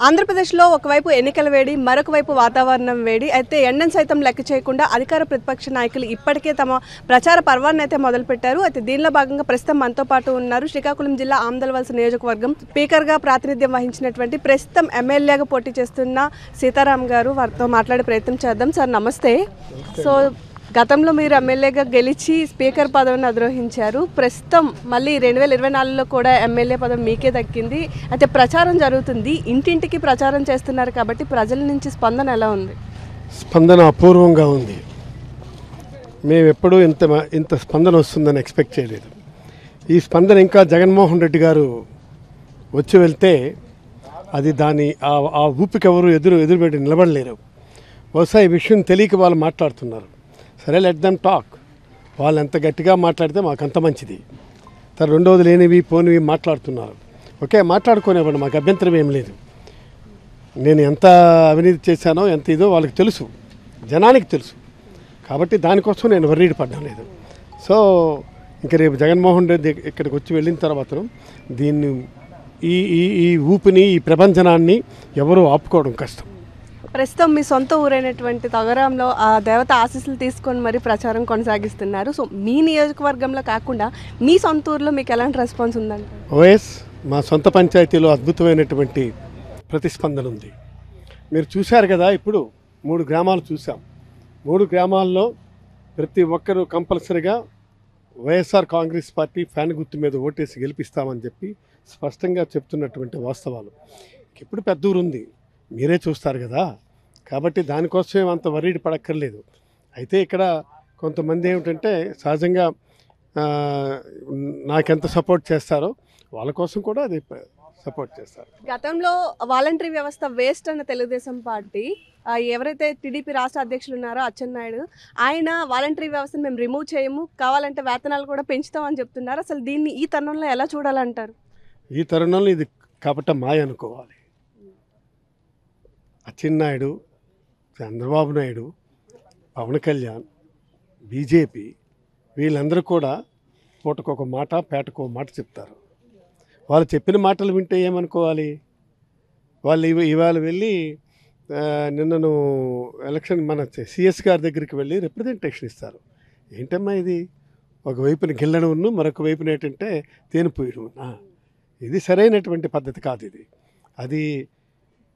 ఆంధ్రప్రదేశ్లో ఒకవైపు ఎన్నికల వేడి, మరొక వైపు వాతావరణం వేడి. అయితే ఎండను సైతం లెక్క చేయకుండా అధికార ప్రతిపక్ష నాయకులు ఇప్పటికే తమ ప్రచార పర్వాన్ని అయితే మొదలుపెట్టారు. అయితే దీనిలో భాగంగా ప్రస్తుతం మనతో పాటు ఉన్నారు శ్రీకాకుళం జిల్లా ఆమదలవలస నియోజకవర్గం స్పీకర్గా ప్రాతినిధ్యం వహించినటువంటి ప్రస్తుతం ఎమ్మెల్యేగా పోటీ చేస్తున్న సీతారాం గారు. వారితో మాట్లాడే ప్రయత్నం చేద్దాం. సార్ నమస్తే. సో గతంలో మీరు ఎమ్మెల్యేగా గెలిచి స్పీకర్ పదవిని అధిరోహించారు. ప్రస్తుతం మళ్ళీ 2024లో కూడా ఎమ్మెల్యే పదవి మీకే దక్కింది. అయితే ప్రచారం జరుగుతుంది, ఇంటింటికి ప్రచారం చేస్తున్నారు కాబట్టి ప్రజల నుంచి స్పందన ఎలా ఉంది? స్పందన అపూర్వంగా ఉంది. మేము ఎప్పుడూ ఇంత స్పందన వస్తుందని ఎక్స్పెక్ట్ చేయలేదు. ఈ స్పందన ఇంకా జగన్మోహన్ రెడ్డి గారు వచ్చి వెళ్తే అది ఆ ఊపికి ఎవరు ఎదురుపెట్టి నిలబడలేరు. బహుశా ఈ విషయం తెలియక వాళ్ళు మాట్లాడుతున్నారు. సరే, లెట్ దెమ్ టాక్. వాళ్ళు ఎంత గట్టిగా మాట్లాడితే మాకు అంత మంచిది. రెండవది లేనివి పోనివి మాట్లాడుతున్నారు. ఓకే, మాట్లాడుకోనివ్వండి, మాకు అభ్యంతరం ఏం లేదు. నేను ఎంత అవినీతి చేశానో ఎంత ఇదో వాళ్ళకి తెలుసు, జనానికి తెలుసు. కాబట్టి దానికోసం నేను వర్రీడ్ పడ్డం లేదు. సో ఇంక రేపు జగన్మోహన్ రెడ్డి ఇక్కడికి వచ్చి వెళ్ళిన తర్వాత దీన్ని ఈ ఊపిని, ఈ ప్రభంజనాన్ని ఎవరూ ఆపుకోవడం కష్టం. ప్రస్తుతం మీ సొంత ఊరైనటువంటి తగరాంలో ఆ దేవత ఆశీస్సులు తీసుకొని మరి ప్రచారం కొనసాగిస్తున్నారు. సో మీ నియోజకవర్గంలో కాకుండా మీ సొంత ఊరిలో మీకు ఎలాంటి రెస్పాన్స్ ఉందండి? ఓఎస్, మా సొంత పంచాయతీలో అద్భుతమైనటువంటి ప్రతిస్పందన ఉంది. మీరు చూశారు కదా, ఇప్పుడు 3 గ్రామాలు చూసాం. 3 గ్రామాల్లో ప్రతి ఒక్కరూ కంపల్సరిగా వైఎస్ఆర్ కాంగ్రెస్ పార్టీ ఫ్యాన్ గుర్తు మీద ఓటేసి గెలిపిస్తామని చెప్పి స్పష్టంగా చెప్తున్నటువంటి వాస్తవాలు. ఇప్పుడు పెద్ద ఊరు ఉంది, మీరే చూస్తారు కదా. కాబట్టి దానికోసం అంత వర్రీడ్ పడక్కర్లేదు. అయితే ఇక్కడ కొంతమంది ఏమిటంటే సహజంగా నాకెంత సపోర్ట్ చేస్తారో వాళ్ళ కోసం కూడా అది సపోర్ట్ చేస్తారు. గతంలో వాలంటరీ వ్యవస్థ వేస్ట్ అన్న తెలుగుదేశం పార్టీ, ఎవరైతే టీడీపీ రాష్ట్ర అధ్యక్షులు ఉన్నారో అచ్చెన్నాయుడు, ఆయన వాలంటరీ వ్యవస్థను మేము రిమూవ్ చేయము, కావాలంటే వేతనాలు కూడా పెంచుతామని చెప్తున్నారు. అసలు దీన్ని ఈ తరుణంలో ఎలా చూడాలంటారు? ఈ తరుణంలో ఇది కాబట్టి మాయ అనుకోవాలి. అచ్చెన్నాయుడు, చంద్రబాబు నాయుడు, పవన్ కళ్యాణ్, బీజేపీ వీళ్ళందరూ కూడా పూటకొక మాట, పేటకో మాట చెప్తారు. వాళ్ళు చెప్పిన మాటలు వింటే ఏమనుకోవాలి? వాళ్ళు ఇవాళ వెళ్ళి నిన్నను ఎలక్షన్ మన సిఎస్ గారి దగ్గరికి వెళ్ళి రిప్రజెంటేషన్ ఇస్తారు. ఏంటమ్మా ఇది? ఒకవైపున గిల్లడం, మరొక వైపున ఏంటంటే తేనిపోయడం. ఇది సరైనటువంటి పద్ధతి కాదు. ఇది అది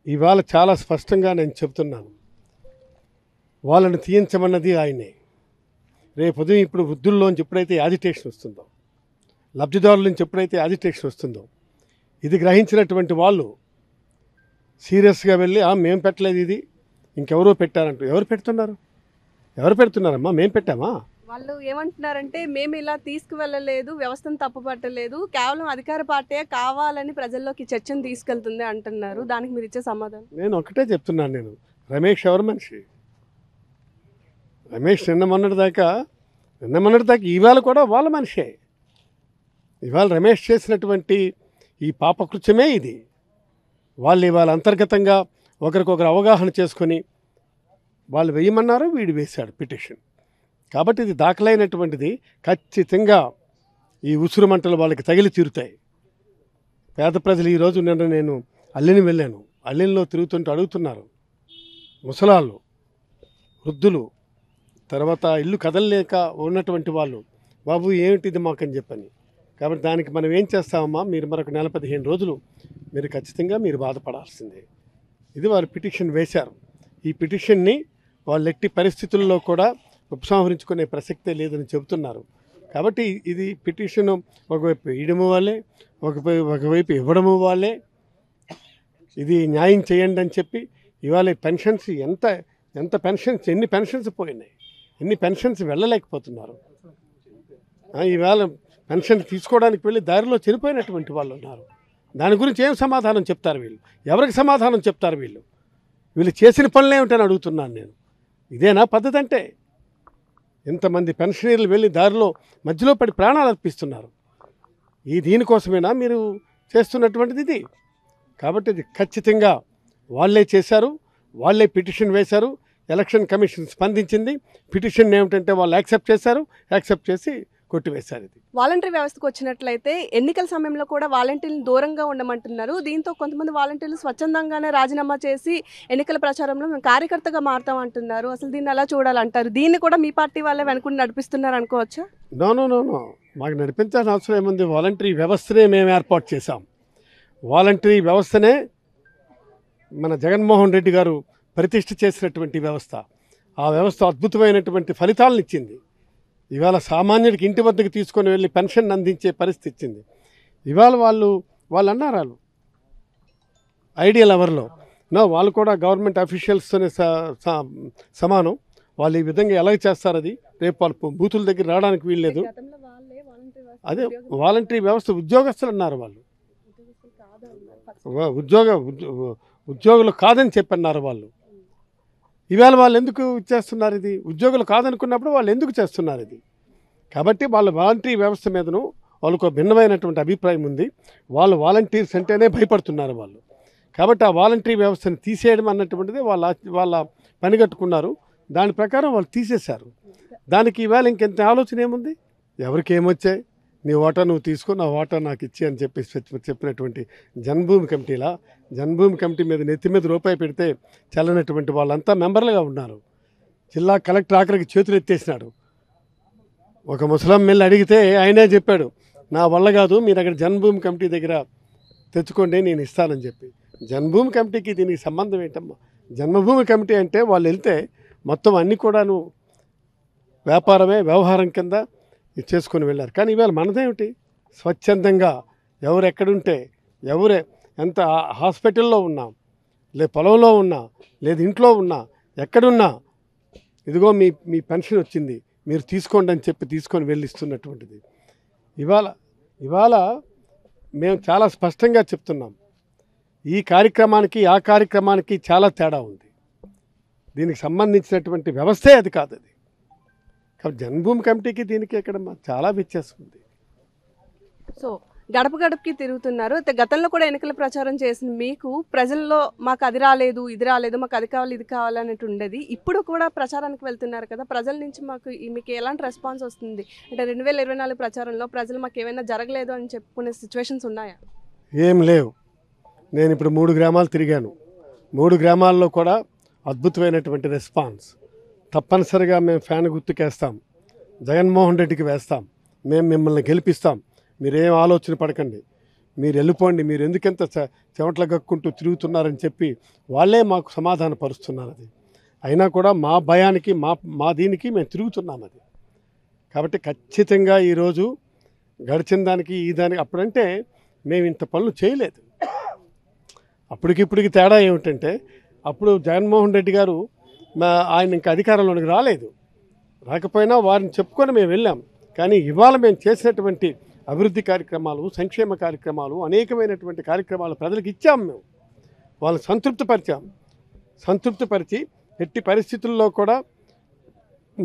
ఇవాళ చాలా స్పష్టంగా నేను చెప్తున్నాను. వాళ్ళని తీయించమన్నది ఆయనే. రేపు ఉదయం ఇప్పుడు వృద్ధుల్లోంచి ఎప్పుడైతే యాజిటేషన్ వస్తుందో, లబ్ధిదారుల నుంచి ఎప్పుడైతే యాజిటేషన్ వస్తుందో, ఇది గ్రహించినటువంటి వాళ్ళు సీరియస్గా వెళ్ళి మేము పెట్టలేదు, ఇది ఇంకెవరో పెట్టారంటూ. ఎవరు పెడుతున్నారమ్మా? మేము పెట్టామా? వాళ్ళు ఏమంటున్నారంటే మేము ఇలా తీసుకువెళ్ళలేదు, వ్యవస్థను తప్పుపట్టలేదు, కేవలం అధికార పార్టీ కావాలని ప్రజల్లోకి చర్చను తీసుకెళ్తుంది అంటున్నారు. దానికి మీరు ఇచ్చే సమాధానం? నేను ఒకటే చెప్తున్నాను. రమేష్ ఎవరు మనిషి? రమేష్ నిన్న మొన్నటి దాకా ఇవాళ కూడా వాళ్ళ మనిషే. ఇవాళ రమేష్ చేసినటువంటి ఈ పాపకృత్యమే ఇది. వాళ్ళు ఇవాళ అంతర్గతంగా ఒకరికొకరు అవగాహన చేసుకొని వాళ్ళు వేయమన్నారు, వీడు వేశాడు పిటిషన్. కాబట్టి ఇది దాఖలైనటువంటిది. ఖచ్చితంగా ఈ ఉసురు మంటలు వాళ్ళకి తగిలి తీరుతాయి. పేద ప్రజలు ఈరోజు నిన్న నేను అల్లిని వెళ్ళాను. అల్లిలో తిరుగుతుంటే అడుగుతున్నారు ముసలాళ్ళు, వృద్ధులు, తర్వాత ఇల్లు కదలలేక ఉన్నటువంటి వాళ్ళు, బాబు ఏమిటిది మాకని చెప్పని. కాబట్టి దానికి మనం ఏం చేస్తామమ్మా, మీరు మరొక 15 రోజులు మీరు ఖచ్చితంగా మీరు బాధపడాల్సిందే. ఇది వారు పిటిషన్ వేశారు. ఈ పిటిషన్ని వాళ్ళు ఎట్టి పరిస్థితుల్లో కూడా ఉపసంహరించుకునే ప్రసక్తే లేదని చెబుతున్నారు. కాబట్టి ఇది పిటిషన్ ఒకవైపు వేయడము వాళ్ళే, ఒకవైపు ఇవ్వడము వాళ్ళే. ఇది న్యాయం చేయండి అని చెప్పి ఇవాళ పెన్షన్స్ ఎన్ని పెన్షన్స్ పోయినాయి, ఎన్ని పెన్షన్స్ వెళ్ళలేకపోతున్నారు. ఇవాళ పెన్షన్ తీసుకోవడానికి వెళ్ళి దారిలో చనిపోయినటువంటి వాళ్ళు ఉన్నారు. దాని గురించి ఏం సమాధానం చెప్తారు వీళ్ళు? ఎవరికి సమాధానం చెప్తారు వీళ్ళు చేసిన పనులు ఏమిటని అడుగుతున్నాను నేను. ఇదేనా పద్ధతి? అంటే ఎంతమంది పెన్షనర్లు వెళ్ళి దారిలో మధ్యలో పడి ప్రాణాలు అర్పిస్తున్నారు. దీనికోసమేనా మీరు చేస్తున్నటువంటిది ఇది? కాబట్టి ఇది ఖచ్చితంగా వాళ్ళే చేశారు, వాళ్ళే పిటిషన్ వేశారు. ఎలక్షన్ కమిషన్ స్పందించింది. పిటిషన్ ఏమిటంటే వాళ్ళు యాక్సెప్ట్ చేశారు. యాక్సెప్ట్ చేసి కొట్టివేశారు. ఇది వాలంటరీ వ్యవస్థకు వచ్చినట్లయితే ఎన్నికల సమయంలో కూడా వాలంటీర్లను దూరంగా ఉండమంటున్నారు. దీంతో కొంతమంది వాలంటీర్లు స్వచ్ఛందంగానే రాజీనామా చేసి ఎన్నికల ప్రచారంలో మేము కార్యకర్తగా మారుతాం అంటున్నారు. అసలు దీన్ని ఎలా చూడాలంటారు? దీన్ని కూడా మీ పార్టీ వాళ్ళే వెనుకుండి నడిపిస్తున్నారు అనుకోవచ్చా? నో నో నో నో మాకు నడిపించాల్సిన అవసరం ఏముంది? వాలంటరీ వ్యవస్థనే మేము ఏర్పాటు చేశాం. వాలంటరీ వ్యవస్థనే మన జగన్మోహన్ రెడ్డి గారు ప్రతిష్ఠ చేసినటువంటి వ్యవస్థ. ఆ వ్యవస్థ అద్భుతమైనటువంటి ఫలితాలను ఇచ్చింది. ఇవాళ సామాన్యుడికి ఇంటి వద్దకు తీసుకొని వెళ్ళి పెన్షన్ అందించే పరిస్థితి ఇచ్చింది. ఇవాళ వాళ్ళు అన్నారు ఐడియల్ అవర్లో వాళ్ళు కూడా గవర్నమెంట్ అఫీషియల్స్తోనే సమానం. వాళ్ళు ఈ విధంగా ఎలా చేస్తారు? అది రేపు వాళ్ళు బూతుల దగ్గర రావడానికి వీల్లేదు. అదే వాలంటరీ వ్యవస్థ ఉద్యోగస్తులు అన్నారు. వాళ్ళు ఉద్యోగులు కాదని చెప్పన్నారు వాళ్ళు. ఇవాళ వాళ్ళు ఎందుకు చేస్తున్నారు? ఇది ఉద్యోగులు కాదనుకున్నప్పుడు వాళ్ళు ఎందుకు చేస్తున్నారు ఇది? కాబట్టి వాళ్ళ వాలంటరీ వ్యవస్థ మీదను వాళ్ళకు భిన్నమైనటువంటి అభిప్రాయం ఉంది. వాళ్ళు వాలంటీర్స్ అంటేనే భయపడుతున్నారు వాళ్ళు. కాబట్టి ఆ వాలంటరీ వ్యవస్థను తీసేయడం అన్నటువంటిది వాళ్ళ పనిగట్టుకున్నారు. దాని ప్రకారం వాళ్ళు తీసేశారు. దానికి ఇవాళ ఇంకెంత ఆలోచన ఏముంది? ఎవరికి ఏమొచ్చాయి? నీ ఓటా నువ్వు తీసుకో, నా ఓటా నాకు ఇచ్చి అని చెప్పినటువంటి జన్మభూమి కమిటీ మీద నెత్తి మీద రూపాయి పెడితే చల్లనటువంటి వాళ్ళంతా మెంబర్లుగా ఉన్నారు. జిల్లా కలెక్టర్ ఆఖరికి చేతులు ఎత్తేసినాడు. ఒక ముసలం వెళ్ళి అడిగితే ఆయనే చెప్పాడు, నా వల్ల కాదు, మీరు అక్కడ జన్మభూమి కమిటీ దగ్గర తెచ్చుకోండి, నేను ఇస్తానని చెప్పి. జన్మభూమి కమిటీకి దీనికి సంబంధం ఏంటమ్మా? జన్మభూమి కమిటీ అంటే వాళ్ళు వెళ్తే మొత్తం అన్నీ కూడాను వ్యవహారం కింద చేసుకొని వెళ్ళారు. కానీ ఇవాళ మనదేమిటి? స్వచ్ఛందంగా ఎవరు ఎక్కడుంటే, ఎవరు ఎంత హాస్పిటల్లో ఉన్నా, లేదు పొలంలో ఉన్నా, లేదు ఇంట్లో ఉన్నా, ఎక్కడున్నా, ఇదిగో మీ పెన్షన్ వచ్చింది, మీరు తీసుకోండి అని చెప్పి తీసుకొని వెళ్ళిస్తున్నటువంటిది. ఇవాళ మేము చాలా స్పష్టంగా చెప్తున్నాం, ఈ కార్యక్రమానికి ఆ కార్యక్రమానికి చాలా తేడా ఉంది. దీనికి సంబంధించినటువంటి వ్యవస్థే అది కాదు. అది కాబట్టి జన్మభూమి కమిటీకి దీనికి ఎక్కడ చాలా వ్యత్యాసం ఉంది. సో గడప గడపకి తిరుగుతున్నారు. అయితే గతంలో కూడా ఎన్నికల ప్రచారం చేసిన మీకు ప్రజల్లో మాకు అది రాలేదు, ఇది రాలేదు, మాకు అది కావాలి, ఇది కావాలి అన్నట్టు ఉండేది. ఇప్పుడు కూడా ప్రచారానికి వెళ్తున్నారు కదా, ప్రజల నుంచి మీకు ఎలాంటి రెస్పాన్స్ వస్తుంది? అంటే 2024 ప్రచారంలో ప్రజలు మాకు ఏమైనా జరగలేదు అని చెప్పుకునే సిచ్యువేషన్స్ ఉన్నాయా? ఏం లేవు. నేను ఇప్పుడు 3 గ్రామాలు తిరిగాను. 3 గ్రామాల్లో కూడా అద్భుతమైనటువంటి రెస్పాన్స్. తప్పనిసరిగా మేము ఫ్యాన్ గుర్తుకేస్తాం, జగన్మోహన్ రెడ్డికి వేస్తాం, మేము మిమ్మల్ని గెలిపిస్తాం, మీరేం ఆలోచన పడకండి, మీరు వెళ్ళిపోండి, మీరు ఎందుకెంత చెమటలు గక్కుంటూ తిరుగుతున్నారని చెప్పి వాళ్ళే మాకు సమాధాన పరుస్తున్నారు. అది అయినా కూడా మా భయానికి మా దీనికి మేము తిరుగుతున్నాం. అది కాబట్టి ఖచ్చితంగా ఈరోజు గడిచిన దానికి ఈ దానికి అప్పుడంటే మేము ఇంత పనులు చేయలేదు. అప్పటికిప్పటికి తేడా ఏమిటంటే, అప్పుడు జగన్మోహన్ రెడ్డి గారు ఆయన ఇంకా అధికారంలోనికి రాకపోయినా వారిని చెప్పుకొని మేము వెళ్ళాం. కానీ ఇవాళ మేము చేసినటువంటి అభివృద్ధి కార్యక్రమాలు, సంక్షేమ కార్యక్రమాలు, అనేకమైనటువంటి కార్యక్రమాలు ప్రజలకు ఇచ్చాం. మేము వాళ్ళని సంతృప్తిపరిచి ఎట్టి పరిస్థితుల్లో కూడా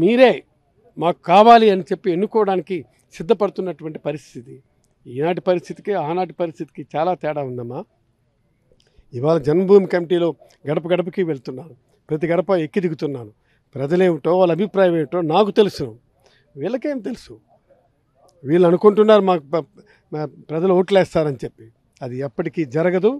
మీరే మాకు కావాలి అని చెప్పి ఎన్నుకోవడానికి సిద్ధపడుతున్నటువంటి పరిస్థితి. ఈనాటి పరిస్థితికి ఆనాటి పరిస్థితికి చాలా తేడా ఉందమ్మా. ఇవాళ జన్మభూమి కమిటీలో గడప గడపకి వెళ్తున్నాను, ప్రతి గడప ఎక్కి దిగుతున్నాను. ప్రజలేమిటో వాళ్ళ అభిప్రాయం ఏమిటో నాకు తెలుసు, వీళ్ళకేం తెలుసు? వీళ్ళు అనుకుంటున్నారు మాకు ప్రజలు ఓట్లేస్తారని చెప్పి. అది ఎప్పటికీ జరగదు.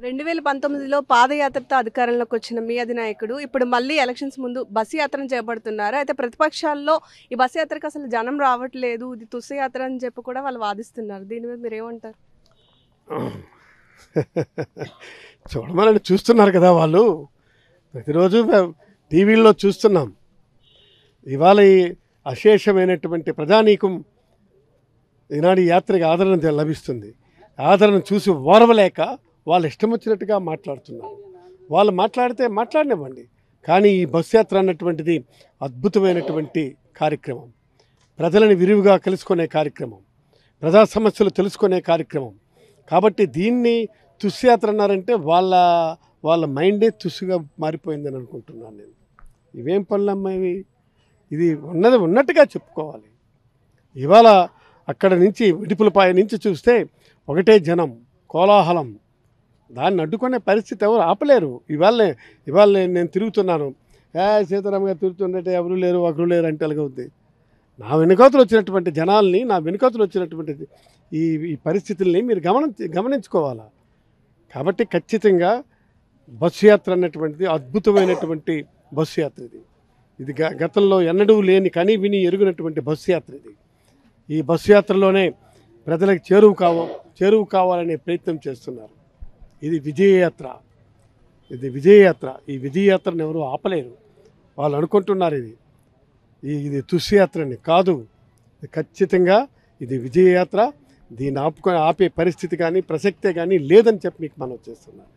2019లో పాదయాత్రతో అధికారంలోకి వచ్చిన మీ అధినాయకుడు ఇప్పుడు మళ్ళీ ఎలక్షన్స్ ముందు బస్సు యాత్రను చేపడుతున్నారు. అయితే ప్రతిపక్షాల్లో ఈ బస్సు యాత్రకు అసలు జనం రావట్లేదు, ఇది తుస్సు యాత్ర అని చెప్పి కూడా వాళ్ళు వాదిస్తున్నారు. దీని మీద మీరు ఏమంటారు? చూడమని చూస్తున్నారు కదా వాళ్ళు, ప్రతిరోజు టీవీల్లో చూస్తున్నాం. ఇవాళ ఈ అశేషమైనటువంటి ప్రజానీకం ఈనాడు యాత్రకు ఆదరణ లభిస్తుంది. ఆదరణ చూసి ఓర్వలేక వాళ్ళు ఇష్టం వచ్చినట్టుగా మాట్లాడుతున్నారు. వాళ్ళు మాట్లాడితే మాట్లాడనివ్వండి. కానీ ఈ బస్సు యాత్ర అన్నటువంటిది అద్భుతమైనటువంటి కార్యక్రమం, ప్రజలను విరివిగా కలుసుకునే కార్యక్రమం, ప్రజా సమస్యలు తెలుసుకునే కార్యక్రమం. కాబట్టి దీన్ని తుస్సు యాత్ర అన్నారంటే వాళ్ళ మైండే తుస్సుగా మారిపోయిందని అనుకుంటున్నాను నేను. ఇవేం పనులమ్మాయి? ఇది ఉన్నట్టుగా చెప్పుకోవాలి. ఇవాళ అక్కడ నుంచి విడుపులపాయ నుంచి చూస్తే ఒకటే జనం, కోలాహలం. దాన్ని అడ్డుకునే పరిస్థితి ఎవరు ఆపలేరు. ఇవాళ నేను తిరుగుతున్నాను, సీతారాం గారు తిరుగుతుంటే ఎవరు లేరు ఒకరు లేరు అంటే అలాగే ఉంది. నా వెనుకతలు వచ్చినటువంటి జనాల్ని, నా వెనుకతలు వచ్చినటువంటి ఈ ఈ పరిస్థితుల్ని మీరు గమనించుకోవాలా. కాబట్టి ఖచ్చితంగా బస్సు యాత్ర అన్నటువంటిది అద్భుతమైనటువంటి బస్సు యాత్ర ఇది. ఇది గతంలో ఎన్నడూ లేని కని విని ఎరుగినటువంటి బస్సు యాత్ర ఇది. ఈ బస్సు యాత్రలోనే ప్రజలకు చేరువు కావాలనే ప్రయత్నం చేస్తున్నారు. ఇది విజయయాత్ర. ఇది విజయయాత్ర. ఈ విజయయాత్రను ఎవరు ఆపలేరు. వాళ్ళు అనుకుంటున్నారు ఇది తుస్యాత్రని. కాదు, ఖచ్చితంగా ఇది విజయయాత్ర. దీన్ని ఆపే పరిస్థితి కానీ ప్రసక్తే కానీ లేదని చెప్పి మీకు మనం చేస్తున్నాను.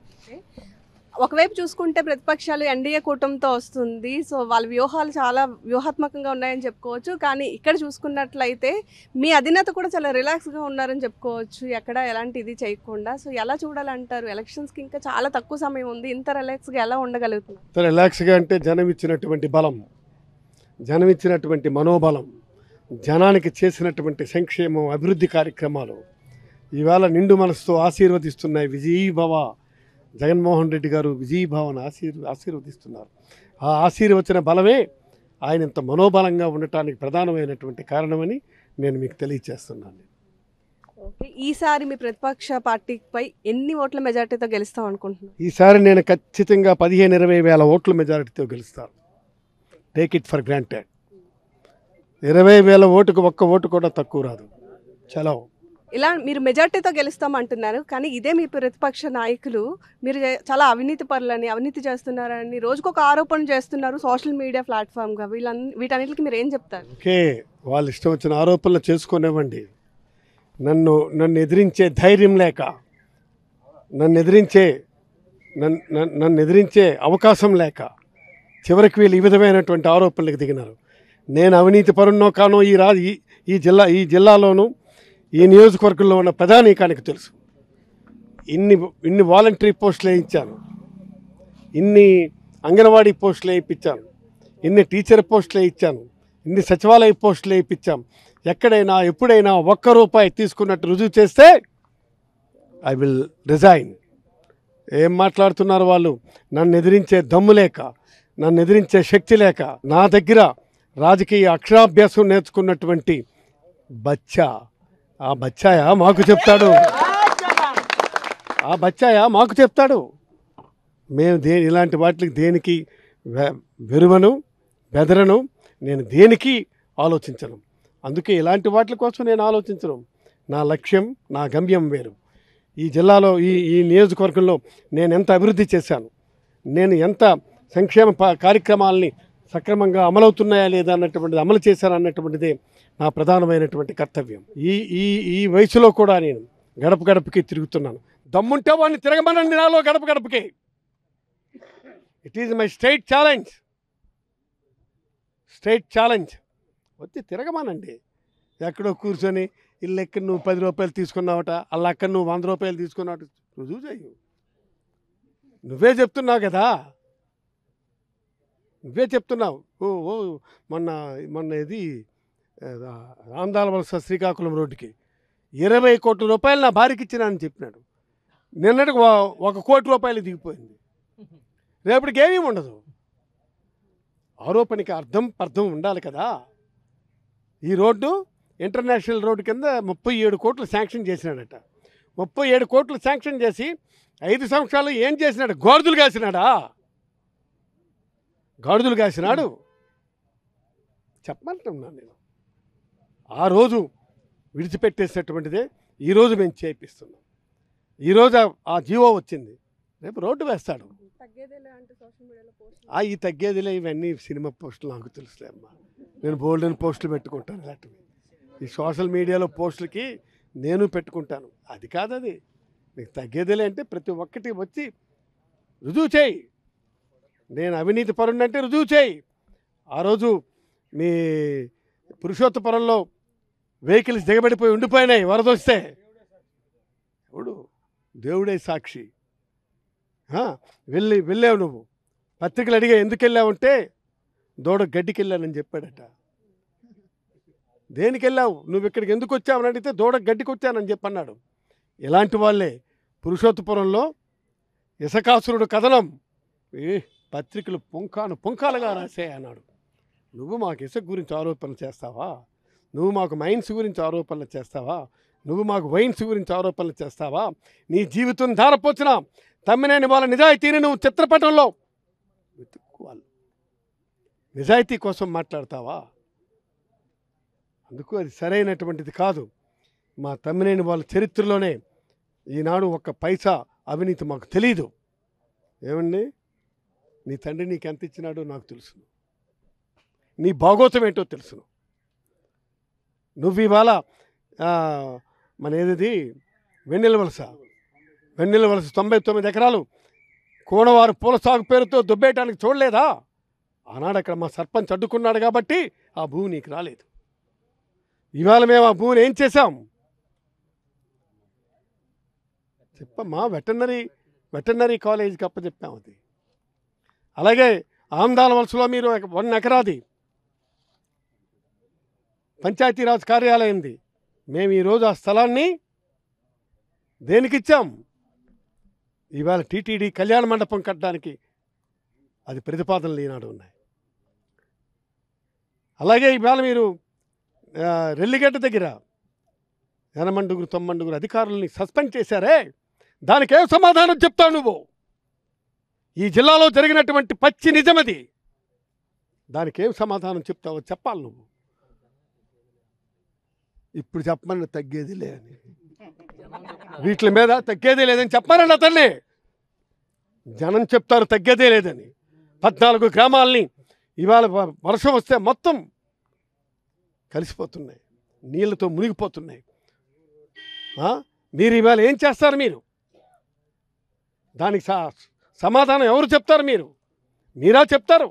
ఒకవైపు చూసుకుంటే ప్రతిపక్షాలు ఎన్డీఏ కూటమితో వస్తుంది. సో వాళ్ళ వ్యూహాలు చాలా వ్యూహాత్మకంగా ఉన్నాయని చెప్పుకోవచ్చు. కానీ ఇక్కడ చూసుకున్నట్లయితే మీ అధినేత కూడా చాలా రిలాక్స్గా ఉన్నారని చెప్పుకోవచ్చు, ఎక్కడ ఎలాంటి ఇది చేయకుండా. సో ఎలా చూడాలంటారు? ఎలక్షన్స్కి ఇంకా చాలా తక్కువ సమయం ఉంది. ఇంత రిలాక్స్గా ఎలా ఉండగలుగుతున్నారు? ఇంత రిలాక్స్గా అంటే జనం ఇచ్చినటువంటి బలం, జనం ఇచ్చినటువంటి మనోబలం, జనానికి చేసినటువంటి సంక్షేమం, అభివృద్ధి కార్యక్రమాలు ఇవాళ నిండు మనసుతో ఆశీర్వదిస్తున్నాయి. విజయీభవ జగన్మోహన్ రెడ్డి గారు విజయీభవన్ ఆశీర్వదిస్తున్నారు. ఆ ఆశీర్వచన బలమే ఆయన ఇంత మనోబలంగా ఉండటానికి ప్రధానమైనటువంటి కారణమని నేను మీకు తెలియజేస్తున్నాను. ఓకే, ఈసారి మీ ప్రతిపక్ష పార్టీపై ఎన్ని ఓట్ల మెజార్టీతో గెలుస్తాం అనుకుంటున్నాను? ఈసారి నేను ఖచ్చితంగా 15-20 వేల ఓట్ల మెజారిటీతో గెలుస్తాను. Take it for granted. 20,000 ఓటుకు ఒక్క ఓటు కూడా తక్కువ రాదు. చలో. ఇలా మీరు మెజార్టీతో గెలుస్తామంటున్నారు, కానీ ఇదే మీ ప్రతిపక్ష నాయకులు మీరు చాలా అవినీతి పరులని, అవినీతి చేస్తున్నారని రోజుకొక ఆరోపణ చేస్తున్నారు సోషల్ మీడియా ప్లాట్ఫామ్గా. వీటన్నిటికి మీరు ఏం చెప్తారు? ఓకే, వాళ్ళు ఇష్టం వచ్చిన ఆరోపణలు చేసుకునేవ్వండి. నన్ను ఎదిరించే ధైర్యం లేక, నన్ను ఎదిరించే అవకాశం లేక చివరికి వీళ్ళు ఈ విధమైనటువంటి ఆరోపణలకు దిగినారు. నేను అవినీతి పరున్నో కానో ఈ జిల్లాలోనూ ఈ నియోజకవర్గంలో ఉన్న ప్రధానికానికి తెలుసు. ఇన్ని వాలంటరీ పోస్టులు వేయించాను, ఇన్ని అంగన్వాడీ పోస్టులు వేయించాను, ఇన్ని టీచర్ పోస్టులు వేయించాను, ఇన్ని సచివాలయ పోస్టులు వేయించాం. ఎక్కడైనా ఎప్పుడైనా ₹1 తీసుకున్నట్టు రుజువు చేస్తే ఐ విల్ రిజైన్. ఏం మాట్లాడుతున్నారు వాళ్ళు? నన్ను ఎదిరించే దమ్ము లేక, నన్ను ఎదిరించే శక్తి లేక, నా దగ్గర రాజకీయ అక్షరాభ్యాసం నేర్చుకున్నటువంటి బచ్చా, ఆ బచ్చాయా మాకు చెప్తాడు. మేము ఇలాంటి వాటికి దేనికి వెరువను, బెదరను. నేను దేనికి ఆలోచించను. అందుకే ఇలాంటి వాటి కోసం నేను ఆలోచించను. నా లక్ష్యం, నా గమ్యం వేరు. ఈ జిల్లాలో ఈ నియోజకవర్గంలో నేను ఎంత అభివృద్ధి చేశాను, నేను ఎంత సంక్షేమ కార్యక్రమాలని సక్రమంగా అమలవుతున్నాయా లేదా అన్నటువంటిది, అమలు చేశానన్నటువంటిదే నా ప్రధానమైనటువంటి కర్తవ్యం. ఈ వయసులో కూడా నేను గడపకి తిరుగుతున్నాను. దమ్ముంటే వాడిని తిరగమనండి నాలో గడపకి. It is my straight challenge. వచ్చి తిరగమానండి. ఎక్కడో కూర్చొని ఇల్లు ఎక్కడ నువ్వు ₹10 తీసుకున్నావట, అలా అక్కడ నువ్వు ₹100 తీసుకున్నావట రుజువు చేయు. నువ్వే చెప్తున్నావు కదా, నువ్వే చెప్తున్నావు. మొన్న ఇది రాందాల వలస శ్రీకాకుళం రోడ్డుకి ₹20 కోట్ల నా భార్యకి ఇచ్చినానని చెప్పినాడు. నిన్నటికి ₹1 కోటి దిగిపోయింది. రేపటికి ఏమీ ఉండదు. ఆరోపణకి అర్థం ఉండాలి కదా. ఈ రోడ్డు ఇంటర్నేషనల్ రోడ్డు కింద 37 కోట్లు శాంక్షన్ చేసినాడట. 37 కోట్లు శాంక్షన్ చేసి 5 సంవత్సరాలు ఏం చేసినాడు? గాడిదలు కాసినాడు. చెప్పమంటున్నాను నేను. ఆ రోజు విడిచిపెట్టేసేటువంటిదే ఈరోజు మేము చేయిస్తున్నాం. ఈరోజు ఆ జీవో వచ్చింది, రేపు రోడ్డు వేస్తాడు. ఈ తగ్గేదిలే, ఇవన్నీ సినిమా పోస్టులు నాకు తెలుసులే అమ్మా. నేను బోల్డెన్ పోస్టులు పెట్టుకుంటాను. ఇలాంటివి ఈ సోషల్ మీడియాలో పోస్టులకి నేను పెట్టుకుంటాను. అది కాదు, అది నీకు తగ్గేదిలే అంటే ప్రతి ఒక్కటి వచ్చి రుజువు చేయి. నేను అవినీతి పరుణ్ణంటే రుజువు చేయి. ఆ రోజు మీ పురుషోత్తపురంలో వెహికల్స్ దిగబడిపోయి ఉండిపోయినాయి వరద వస్తే. ఇప్పుడు దేవుడే సాక్షి. వెళ్ళావు నువ్వు, పత్రికలు అడిగా ఎందుకు వెళ్ళావంటే దూడ గడ్డికి వెళ్ళానని చెప్పాడట. దేనికి వెళ్ళావు నువ్వు, ఇక్కడికి ఎందుకు వచ్చావని అడిగితే దూడ గడ్డికి వచ్చానని చెప్పన్నాడు. ఇలాంటి వాళ్ళే పురుషోత్తపురంలో ఇసకాసురుడు కథనం పత్రికలు పుంఖాలుగా రాసే అన్నాడు. నువ్వు మాకు ఇసుక గురించి ఆరోపణలు చేస్తావా? నువ్వు మాకు మైన్స్ గురించి ఆరోపణలు చేస్తావా? నువ్వు మాకు వైన్స్ గురించి ఆరోపణలు చేస్తావా? నీ జీవితం ధారపోచిన తమ్మినేని వాళ్ళ నిజాయితీని నువ్వు చిత్రపటంలో వెతుక్కోవాలి. నిజాయితీ కోసం మాట్లాడతావా? అందుకు అది సరైనటువంటిది కాదు. మా తమ్మినేని వాళ్ళ చరిత్రలోనే ఈనాడు ఒక్క పైసా అవినీతి మాకు తెలీదు. ఏమండి, నీ తండ్రి నీకు ఎంత ఇచ్చినాడో నాకు తెలుసు, నీ భాగోతం ఏంటో తెలుసును. నువ్వు ఇవాళ మన ఏది వెన్నెల వలస 99 ఎకరాలు కోనవారు పూల సాగు పేరుతో దుబ్బేయటానికి చూడలేదా? ఆనాడు అక్కడ మా సర్పంచ్ అడ్డుకున్నాడు కాబట్టి ఆ భూమి నీకు రాలేదు. ఇవాళ మేము ఆ భూమిని ఏం చేశాం చెప్పమ్మా? వెటర్నరీ కాలేజీకి అప్పచెప్పాము. అది అలాగే ఆందాల వలసలో మీరు 1 ఎకరాది పంచాయతీరాజ్ కార్యాలయంది. మేము ఈరోజు ఆ స్థలాన్ని దేనికిచ్చాం? ఇవాళ టీటీడీ కళ్యాణ మండపం కట్టడానికి అది ప్రతిపాదనలు ఈనాడు ఉన్నాయి. అలాగే ఇవాళ మీరు రెల్లిగడ్డ దగ్గర 89 అధికారుల్ని సస్పెండ్ చేశారే, దానికేం సమాధానం చెప్తావు నువ్వు? ఈ జిల్లాలో జరిగినటువంటి పచ్చి నిజమది. దానికేం సమాధానం చెప్తావో చెప్పాలి నువ్వు. ఇప్పుడు చెప్పమని తగ్గేది లేదని, వీటి మీద తగ్గేదే లేదని చెప్పారండి అతన్ని. జనం చెప్తారు తగ్గేదే లేదని. 14 గ్రామాలని ఇవాళ వర్షం వస్తే మొత్తం కలిసిపోతున్నాయి, నీళ్ళతో మునిగిపోతున్నాయి. మీరు ఇవాళ ఏం చేస్తారు? మీరు దానికి సమాధానం ఎవరు చెప్తారు? మీరా చెప్తారు.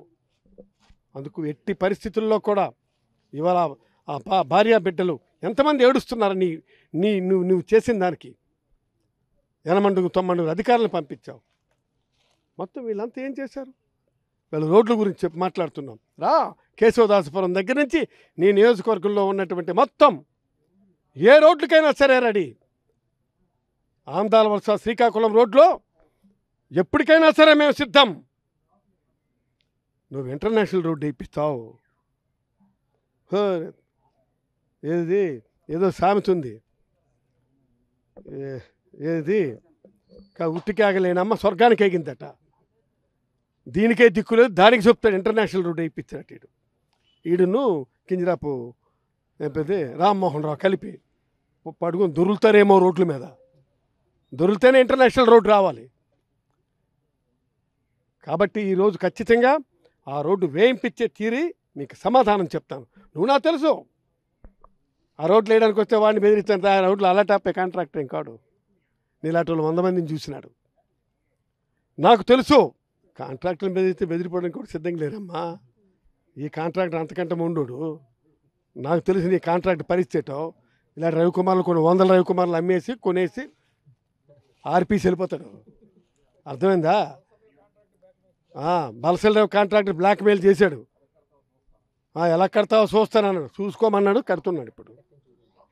అందుకు ఎట్టి పరిస్థితుల్లో కూడా ఇవాళ ఆ భార్య బిడ్డలు ఎంతమంది ఏడుస్తున్నారు నువ్వు చేసిన దానికి. 89 అధికారులను పంపించావు. మొత్తం వీళ్ళంతా ఏం చేశారు? వీళ్ళ రోడ్ల గురించి మాట్లాడుతున్నాం రా. కేశవదాసపురం దగ్గర నుంచి నీ నియోజకవర్గంలో ఉన్నటువంటి మొత్తం ఏ రోడ్లకైనా సరే రెడీ. ఆందాల వలస శ్రీకాకుళం రోడ్లో ఎప్పటికైనా సరే మేము సిద్ధం. నువ్వు ఇంటర్నేషనల్ రోడ్డు ఇప్పిస్తావు. ఏదో సామెత ఉంది, ఉట్టికేగలేనమ్మ స్వర్గానికి ఎగిందట. దీనికే దిక్కులేదు, దానికి చెప్తాడు ఇంటర్నేషనల్ రోడ్డు ఇప్పించాడు. ఈడును కింజరాపు రామ్మోహన్ రావు కలిపి పడుకుని దొరుకుతారేమో రోడ్ల మీద. దొరికితేనే ఇంటర్నేషనల్ రోడ్డు రావాలి. కాబట్టి ఈరోజు ఖచ్చితంగా ఆ రోడ్డు వేయింపించే తీరి మీకు సమాధానం చెప్తాను. నువ్వు నాకు తెలుసు, ఆ రోడ్లు వేయడానికి వస్తే వాడిని బెదిరిస్తాను. ఆ రోడ్లు అలా టాపే కాంట్రాక్టర్ ఏం కాడు. నీలాంటి వాళ్ళు 100 మందిని చూసినాడు. నాకు తెలుసు కాంట్రాక్టర్ని బెదిరిపోవడానికి కూడా సిద్ధంగా లేరమ్మా. ఈ కాంట్రాక్టర్ అంతకంటే ముండోడు. నాకు తెలిసి నీ కాంట్రాక్ట్ పరిస్థితి ఇలా రవికుమార్లు కొన్ని 100 రవికుమార్లు అమ్మేసి కొనేసి ఆర్పీసి వెళ్ళిపోతాడు. అర్థమైందా? బలసలరావు కాంట్రాక్టర్ బ్లాక్మెయిల్ చేశాడు. ఎలా కడతావో చూస్తానన్నాడు. చూసుకోమన్నాడు, కడుతున్నాడు. ఇప్పుడు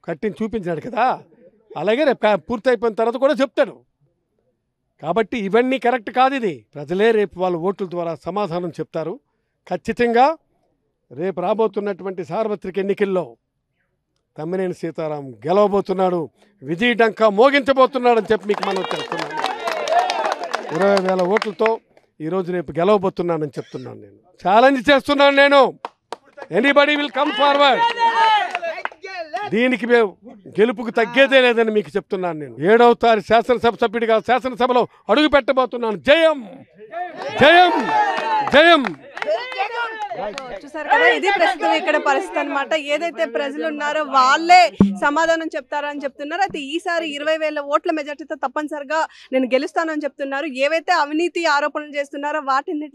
కట్టిని చూపించాడు కదా. అలాగే రేపు పూర్తి అయిపోయిన తర్వాత కూడా చెప్తాడు. కాబట్టి ఇవన్నీ కరెక్ట్ కాదు. ఇది ప్రజలే రేపు వాళ్ళ ఓట్ల ద్వారా సమాధానం చెప్తారు. ఖచ్చితంగా రేపు రాబోతున్నటువంటి సార్వత్రిక ఎన్నికల్లో తమ్మినేని సీతారాం గెలవబోతున్నాడు, విజయ డంకా మోగించబోతున్నాడు అని చెప్పి మీకు మనం తెలుస్తున్నాను. 20,000 ఓట్లతో ఈరోజు రేపు గెలవబోతున్నానని చెప్తున్నాను. నేను ఛాలెంజ్ చేస్తున్నాను. నేను ఎనీబడీ విల్ కమ్ ఫార్వర్డ్. దీనికి మేము గెలుపుకు తగ్గేదే లేదని మీకు చెప్తున్నాను. నేను 7వ తారీఖు శాసనసభ సభ్యుడిగా శాసనసభలో అడుగు పెట్టబోతున్నాను. జయం జయం జయం. చూసారు కదా, ఇది ప్రస్తుతం ఇక్కడ పరిస్థితి అనమాట. ఏదైతే ప్రజలు ఉన్నారో వాళ్ళే సమాధానం చెప్తారని చెప్తున్నారు. అయితే ఈసారి 20,000 ఓట్ల మెజార్టీతో తప్పనిసరిగా నేను గెలుస్తానని చెప్తున్నారు. ఏవైతే అవినీతి ఆరోపణలు చేస్తున్నారో వాటిని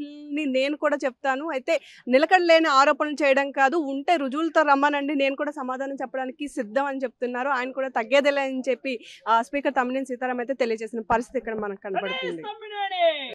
నేను కూడా చెప్తాను. అయితే నిలకడలేని ఆరోపణలు చేయడం కాదు, ఉంటే రుజువులతో రమ్మనండి, నేను కూడా సమాధానం చెప్పడానికి సిద్ధం అని చెప్తున్నారు. ఆయన కూడా తగ్గేదేలే అని చెప్పి స్పీకర్ తమ్మినేని సీతారాం అయితే తెలియజేసిన పరిస్థితి ఇక్కడ మనకు కనబడుతుంది.